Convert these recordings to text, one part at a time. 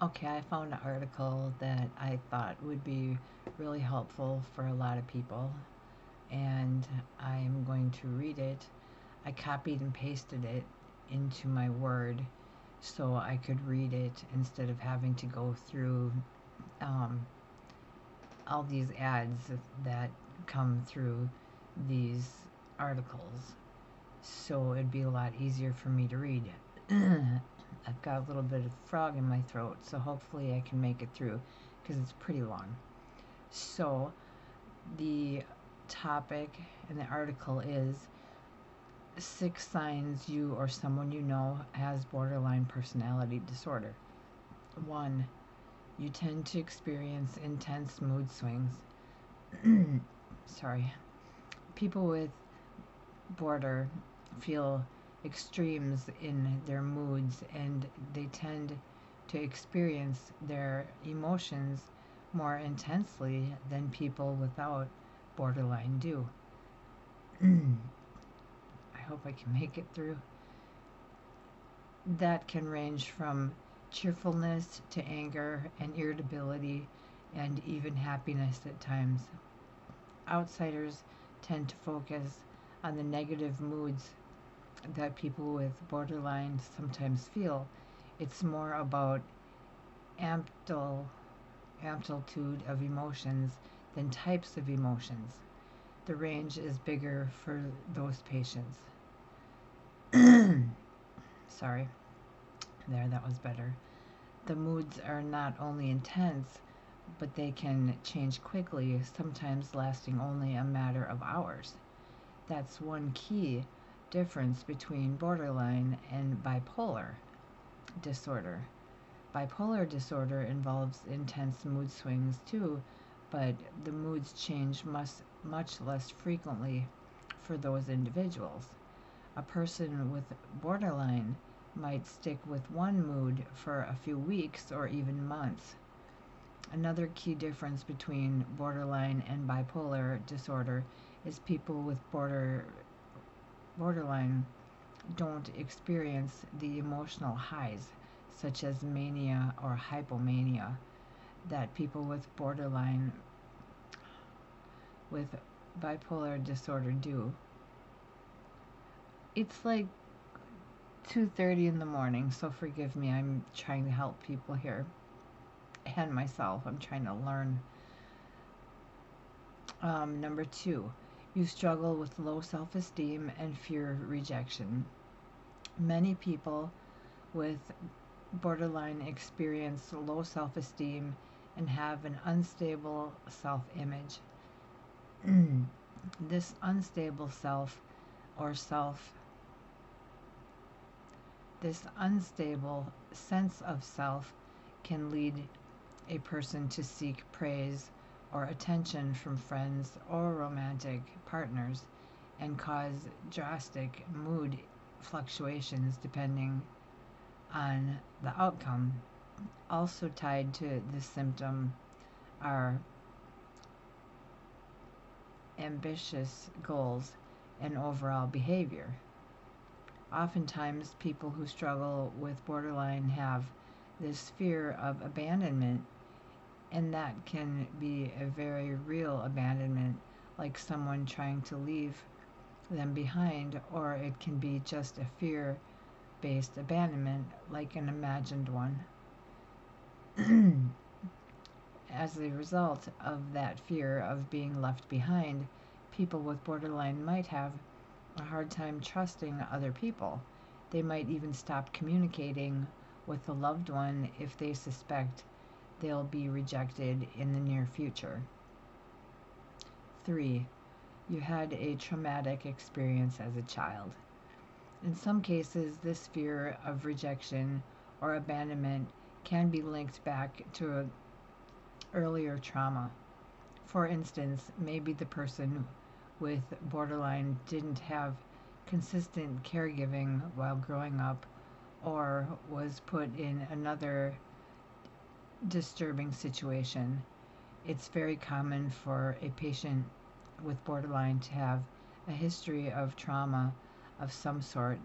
Okay, I found an article that I thought would be really helpful for a lot of people, and I'm going to read it. I copied and pasted it into my Word so I could read it instead of having to go through um, all these ads that come through these articles. So it'd be a lot easier for me to read. I've got a little bit of frog in my throat, so hopefully I can make it through because it's pretty long. So, the topic in the article is 6 signs you or someone you know has borderline personality disorder. 1. You tend to experience intense mood swings. Sorry. People with border feel extremes in their moods and they tend to experience their emotions more intensely than people without borderline do. I hope I can make it through. That can range from cheerfulness to anger and irritability and even happiness at times. Outsiders tend to focus on the negative moods that people with borderline sometimes feel. It's more about ample amplitude of emotions than types of emotions. The range is bigger for those patients. Sorry, there, that was better. The moods are not only intense, but they can change quickly, sometimes lasting only a matter of hours. That's one key difference between borderline and bipolar disorder. Bipolar disorder involves intense mood swings too, but the moods change much less frequently for those individuals. A person with borderline might stick with one mood for a few weeks or even months. Another key difference between borderline and bipolar disorder is people with borderline don't experience the emotional highs, such as mania or hypomania, that people with bipolar disorder do. It's like 2:30 in the morning, so forgive me. I'm trying to help people here and myself. I'm trying to learn. Number 2, you struggle with low self-esteem and fear of rejection. Many people with borderline experience low self-esteem and have an unstable self-image. This unstable self or self this unstable sense of self can lead a person to seek praise or attention from friends or romantic partners and cause drastic mood fluctuations depending on the outcome. Also tied to this symptom are ambitious goals and overall behavior. Oftentimes, people who struggle with borderline have this fear of abandonment, and that can be a very real abandonment, like someone trying to leave them behind, or it can be just a fear based abandonment, like an imagined one. As a result of that fear of being left behind, people with borderline might have a hard time trusting other people. They might even stop communicating with a loved one if they suspect they'll be rejected in the near future. 3. You had a traumatic experience as a child. In some cases, this fear of rejection or abandonment can be linked back to an earlier trauma. For instance, maybe the person with borderline didn't have consistent caregiving while growing up or was put in another disturbing situation. It's very common for a patient with borderline to have a history of trauma of some sort: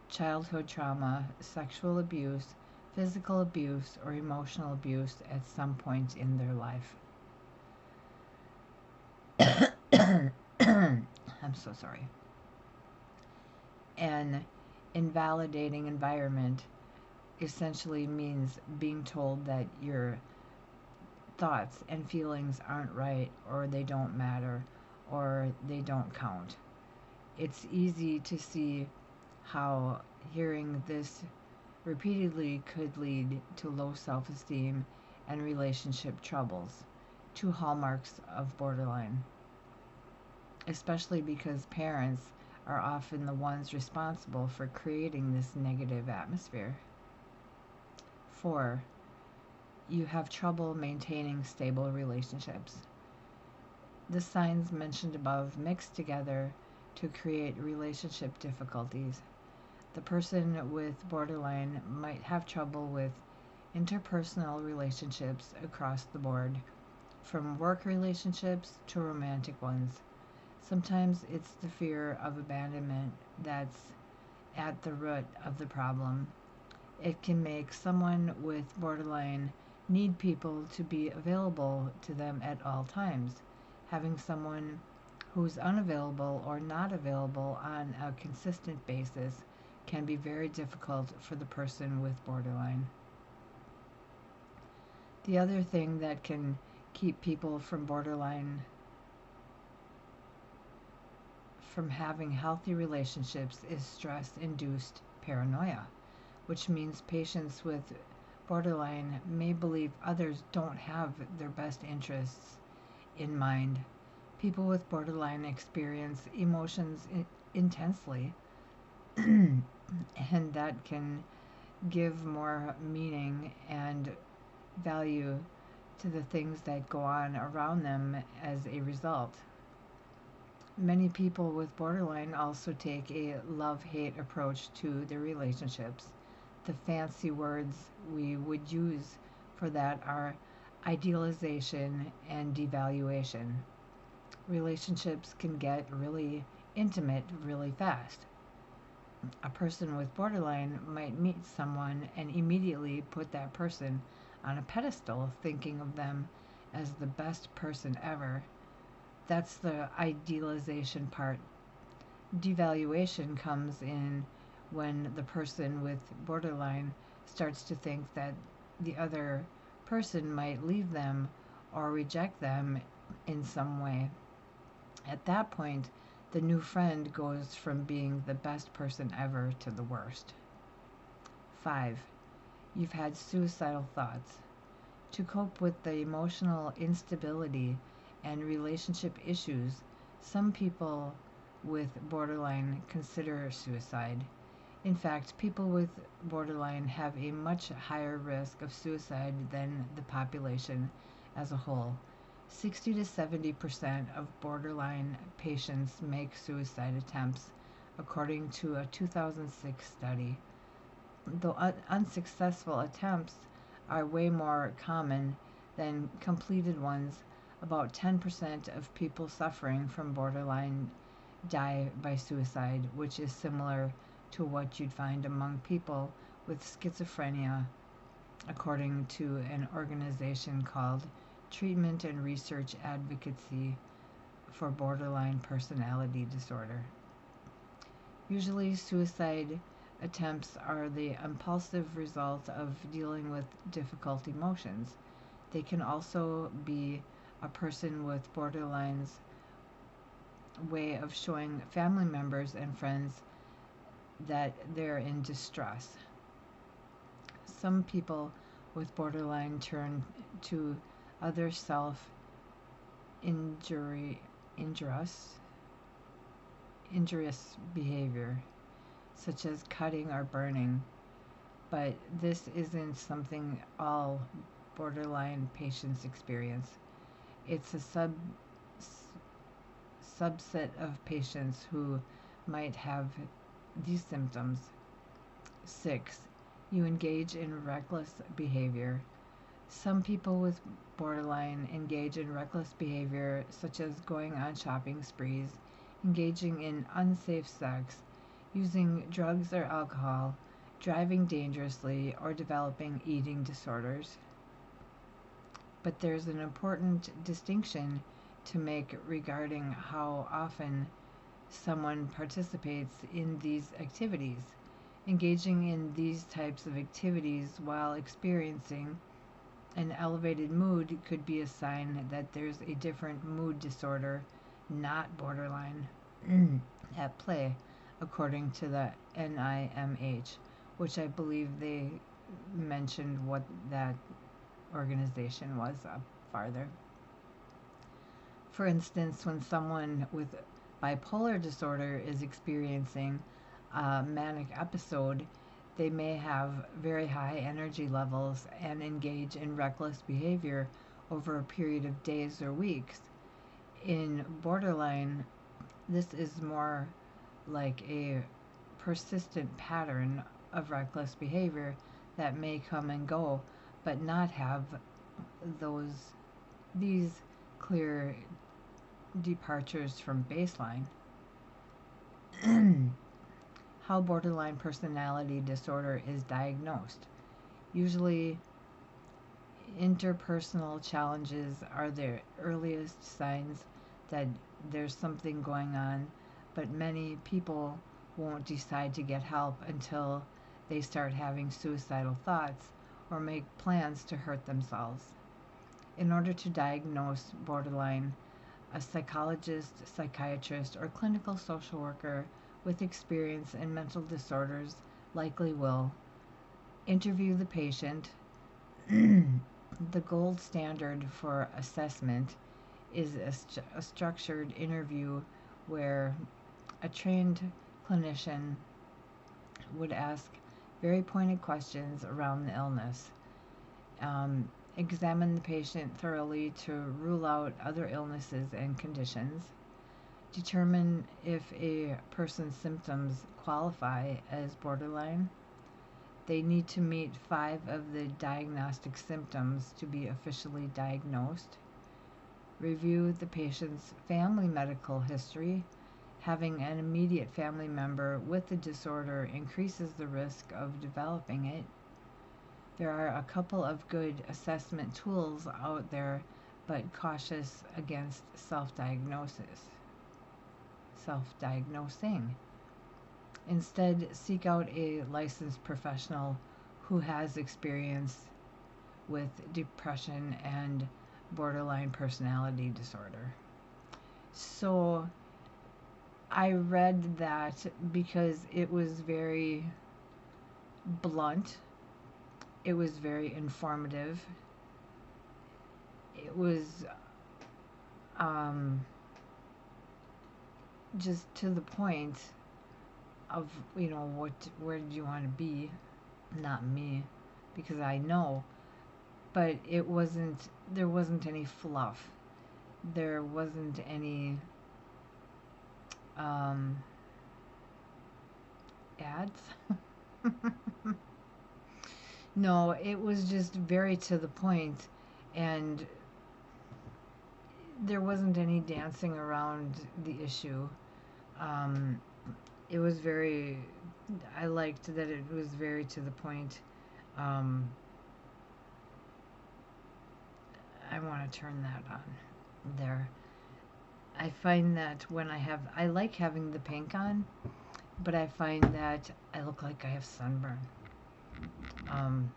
childhood trauma, sexual abuse, physical abuse, or emotional abuse at some point in their life. I'm so sorry. An invalidating environment essentially means being told that your thoughts and feelings aren't right, or they don't matter, or they don't count. It's easy to see how hearing this repeatedly could lead to low self esteem and relationship troubles, two hallmarks of borderline, especially because parents are often the ones responsible for creating this negative atmosphere. 4. You have trouble maintaining stable relationships. The signs mentioned above mix together to create relationship difficulties. The person with borderline might have trouble with interpersonal relationships across the board, from work relationships to romantic ones. Sometimes it's the fear of abandonment that's at the root of the problem. It can make someone with borderline need people to be available to them at all times. Having someone who's unavailable or not available on a consistent basis can be very difficult for the person with borderline. The other thing that can keep people from borderline from having healthy relationships is stress induced paranoia, which means patients with borderline may believe others don't have their best interests in mind. People with borderline experience emotions intensely, and that can give more meaning and value to the things that go on around them as a result. Many people with borderline also take a love hate approach to their relationships. The fancy words we would use for that are idealization and devaluation. Relationships can get really intimate really fast. A person with borderline might meet someone and immediately put that person on a pedestal, thinking of them as the best person ever. That's the idealization part. Devaluation comes in when the person with borderline starts to think that the other person might leave them or reject them in some way. At that point, the new friend goes from being the best person ever to the worst. 5. You've had suicidal thoughts. To cope with the emotional instability and relationship issues, some people with borderline consider suicide. In fact, people with borderline have a much higher risk of suicide than the population as a whole. 60 to 70% of borderline patients make suicide attempts, according to a 2006 study. Though unsuccessful attempts are way more common than completed ones, about 10% of people suffering from borderline die by suicide, which is similar to what you'd find among people with schizophrenia, according to an organization called Treatment and Research Advocacy for Borderline Personality Disorder. Usually, suicide attempts are the impulsive result of dealing with difficult emotions. They can also be a person with borderline's way of showing family members and friends that they're in distress. Some people with borderline turn to other self injury injurious injurious behavior, such as cutting or burning, but this isn't something all borderline patients experience. It's a subset of patients who might have these symptoms. 6. You engage in reckless behavior. Some people with borderline engage in reckless behavior, such as going on shopping sprees, engaging in unsafe sex, using drugs or alcohol, driving dangerously, or developing eating disorders. But there's an important distinction to make regarding how often someone participates in these activities. Engaging in these types of activities while experiencing an elevated mood could be a sign that there's a different mood disorder, not borderline, at play, according to the NIMH, which I believe they mentioned what that organization was up farther. For instance, when someone with bipolar disorder is experiencing a manic episode, they may have very high energy levels and engage in reckless behavior over a period of days or weeks. In borderline, this is more like a persistent pattern of reckless behavior that may come and go, but not have these clear departures from baseline. How borderline personality disorder is diagnosed. Usually, interpersonal challenges are the earliest signs that there's something going on, but many people won't decide to get help until they start having suicidal thoughts or make plans to hurt themselves. In order to diagnose borderline, a psychologist, psychiatrist, or clinical social worker with experience in mental disorders likely will interview the patient. The gold standard for assessment is a structured interview where a trained clinician would ask very pointed questions around the illness. Examine the patient thoroughly to rule out other illnesses and conditions. Determine if a person's symptoms qualify as borderline. They need to meet 5 of the diagnostic symptoms to be officially diagnosed. Review the patient's family medical history. Having an immediate family member with the disorder increases the risk of developing it. There are a couple of good assessment tools out there, but cautious against self-diagnosing. Instead, seek out a licensed professional who has experience with depression and borderline personality disorder. So I read that because it was very blunt, it was very informative, it was just to the point of, where did you want to be? Not me, because I know, but there wasn't any fluff. There wasn't any ads. No, it was just very to the point, and there wasn't any dancing around the issue. It was I liked that it was very to the point. I want to turn that on there. I find that when I like having the pink on, but I find that I look like I have sunburn. And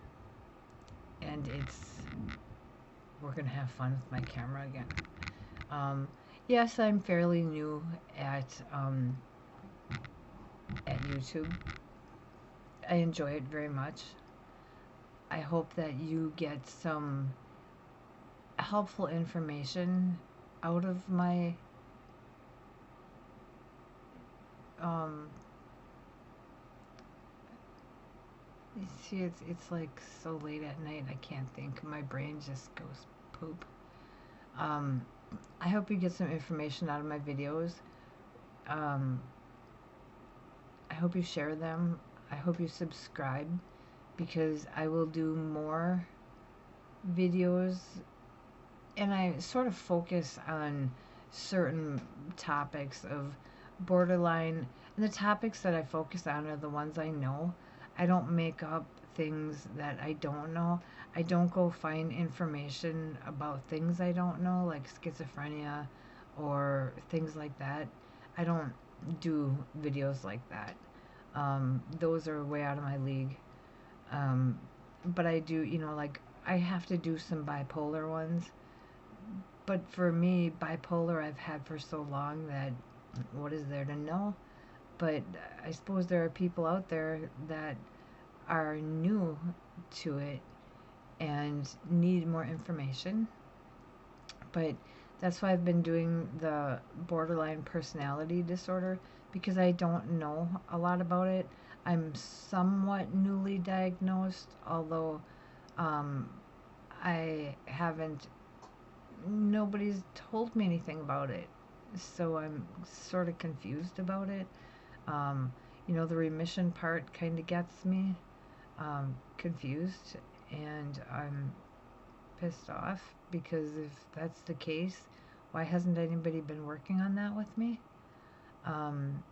we're going to have fun with my camera again. Yes, I'm fairly new at YouTube. I enjoy it very much. I hope that you get some helpful information out of my you see, it's like so late at night I can't think. My brain just goes poop. I hope you get some information out of my videos. I hope you share them. I hope you subscribe, because I will do more videos, and I sort of focus on certain topics of borderline, and the topics that I focus on are the ones I know. I don't make up things that I don't know. I don't go find information about things I don't know, like schizophrenia or things like that. I don't do videos like that. Those are way out of my league. Um, but I do, like I have to do some bipolar ones. But for me, bipolar I've had for so long that what is there to know? But I suppose there are people out there that are new to it and need more information. But that's why I've been doing the borderline personality disorder because I don't know a lot about it. I'm somewhat newly diagnosed, although um, I haven't, nobody's told me anything about it. So I'm sort of confused about it. Um, the remission part kind of gets me confused, and I'm pissed off because if that's the case, why hasn't anybody been working on that with me? Um,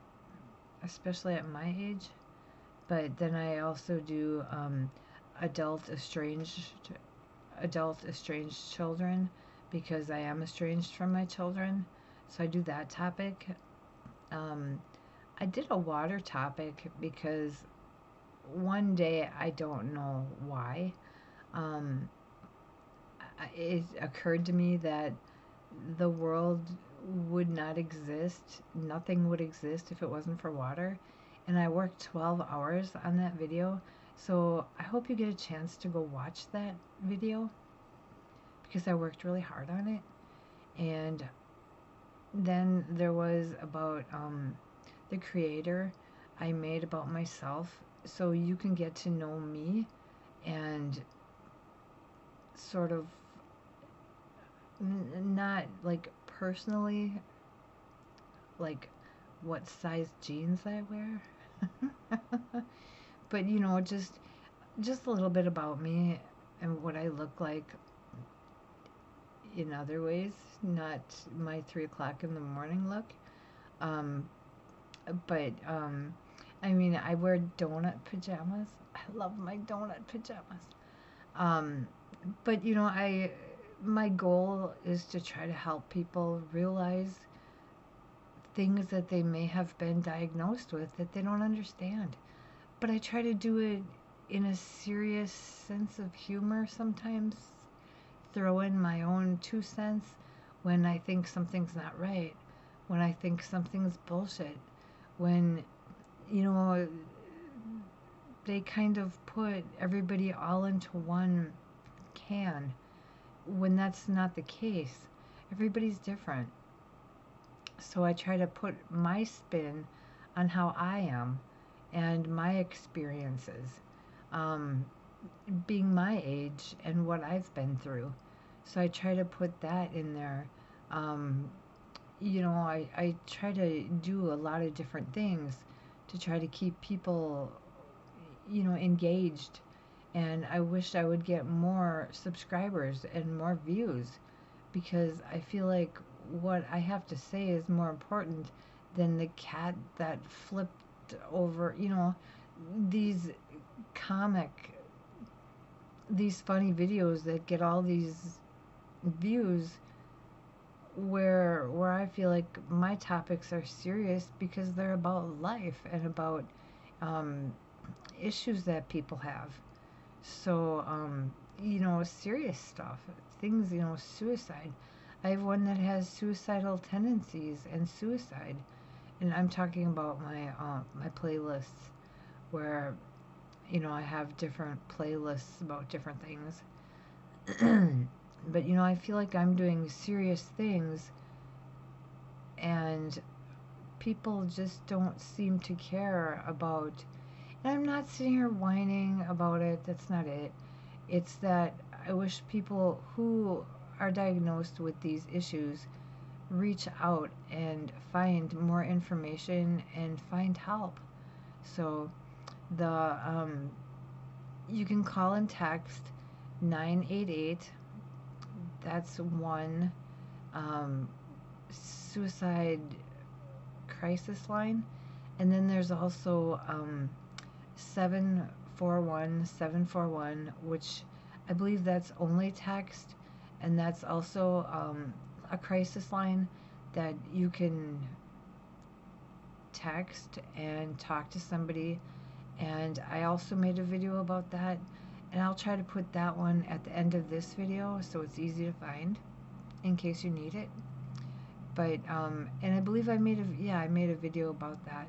Especially at my age. But then I also do adult estranged adult estranged children because I am estranged from my children. So I do that topic. Um, I did a water topic because one day I don't know why. Um, it occurred to me that the world would not exist, nothing would exist if it wasn't for water. And I worked 12 hours on that video. So I hope you get a chance to go watch that video because I worked really hard on it. And then there was about the creator I made about myself. So you can get to know me and sort of not like personally, like what size jeans I wear. But just a little bit about me and what I look like in other ways, not my 3 o'clock in the morning look. Um, but I mean, I wear donut pajamas. I love my donut pajamas. Um, but I my goal is to try to help people realize things that they may have been diagnosed with that they don't understand. But I try to do it in a serious sense of humor sometimes, throw in my own 2 cents when I think something's not right, when I think something's bullshit, when, you know, they kind of put everybody all into one can when that's not the case. Everybody's different. So I try to put my spin on how I am and my experiences, um, being my age and what I've been through. So I try to put that in there. Um, I try to do a lot of different things to try to keep people, engaged. And I wish I would get more subscribers and more views because I feel like what I have to say is more important than the cat that flipped over, these comic, these funny videos that get all these views where I feel like my topics are serious because they're about life and about um, issues that people have. So, serious stuff, things, suicide. I have one that has suicidal tendencies and suicide, and I'm talking about my playlists where I have different playlists about different things. But I feel like I'm doing serious things, and people just don't seem to care about. And I'm not sitting here whining about it. That's not it. It's that I wish people who are diagnosed with these issues reach out and find more information and find help. So the you can call and text 988. That's one suicide crisis line, and then there's also 41741, which I believe that's only text, and that's also a crisis line that you can text and talk to somebody. And I also made a video about that, and I'll try to put that one at the end of this video so it's easy to find in case you need it. But and I believe I made a video about that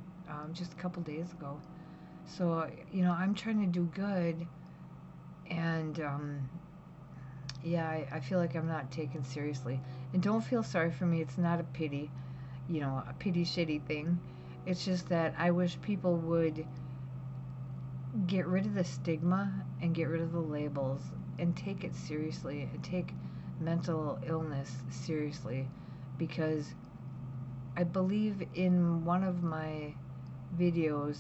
just a couple days ago. So I'm trying to do good, and I feel like I'm not taken seriously. And don't feel sorry for me. It's not a pity, a pity shitty thing. It's just that I wish people would get rid of the stigma and get rid of the labels and take it seriously and take mental illness seriously, because I believe in one of my videos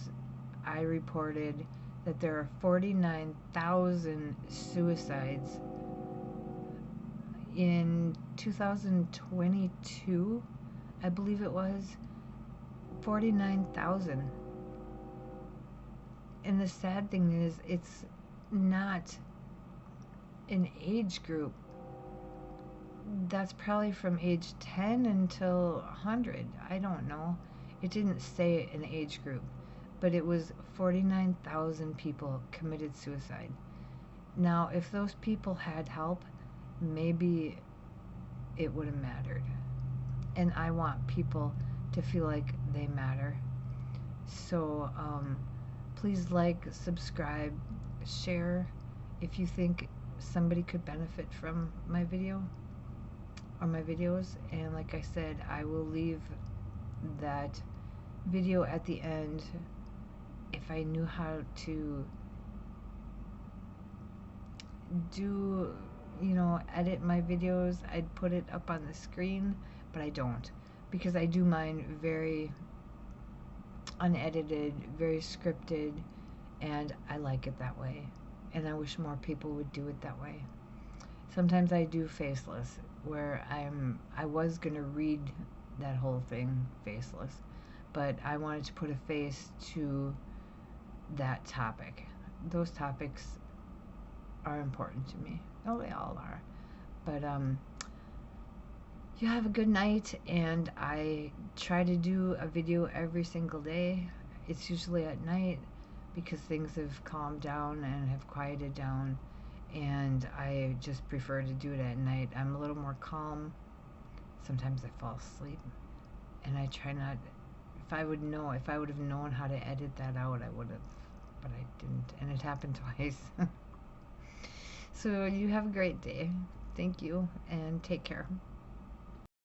I reported that there are 49,000 suicides in 2022, I believe it was 49,000. And the sad thing is, it's not an age group. That's probably from age 10 until 100. I don't know. It didn't say an age group, but it was 49,000 people committed suicide. Now, if those people had help, maybe it would have mattered. And I want people to feel like they matter. So, please like, subscribe, share if you think somebody could benefit from my video or my videos. And like I said, I will leave that video at the end. If I knew how to do, edit my videos, I'd put it up on the screen, but I don't, because I do mine very unedited, very scripted, and I like it that way, and I wish more people would do it that way. Sometimes I do faceless, where I was gonna read that whole thing faceless, but I wanted to put a face to that topic. Those topics are important to me. Oh, they all are. But you have a good night, and I try to do a video every single day. It's usually at night because things have calmed down and have quieted down, and I just prefer to do it at night. I'm a little more calm. Sometimes I fall asleep, and I try not. If I would have known how to edit that out, I would have, but I didn't, and it happened twice. So you have a great day. Thank you, and take care.